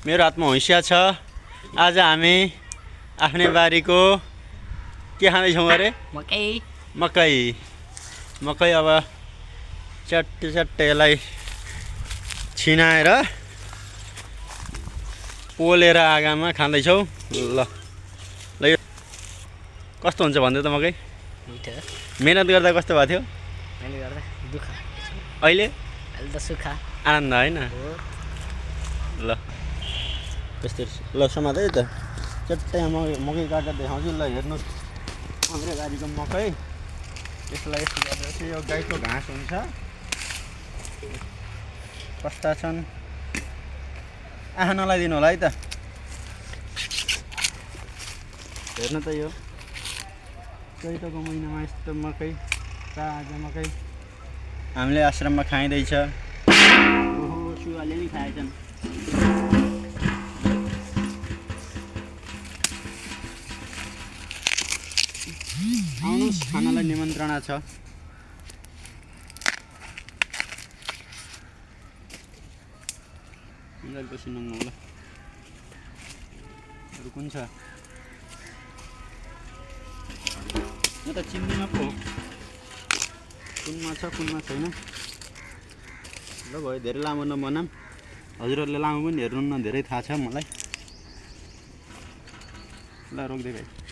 मेरो हातमा हैसिया छ। आज हामी आफ्नै बारीको के खाँदैछौँ अरे? मकै अब चट्टे यसलाई छिनाएर पोलेर आगामा खाँदैछौँ। ल ल कस्तो हुन्छ भन्दै त मकै? मेहनत गर्दा कस्तो भएको थियो? अहिले त सुखा आनन्द होइन? ल यस्तो ल समात है त चट्टै मकै काटेर देखाउँछु। ल हेर्नुहोस् हाम्रो बारीको मकै। यसलाई यस्तो गरेर चाहिँ यो गाईको घाँस हुन्छ। कस्ता छन् आँखा नलाइदिनु होला है त। हेर्नु त यो चैतको महिनामा यस्तो मकै, ताजा मकै हामीले आश्रममा खाइँदैछ। ओहो सुवाले नि खाएछन्। आउनुहोस् खानालाई निमन्त्रणा छ। पछि नङ्गौ ल अरू कुन छ? यो त चिन्दिनँ पो कुनमा छ कुनमा छैन। ल भयो धेरै लामो नबनाम। हजुरहरूले लामो पनि हेर्नुहुन्न, धेरै थाहा छ मलाई। ल रोक्दै भाइ।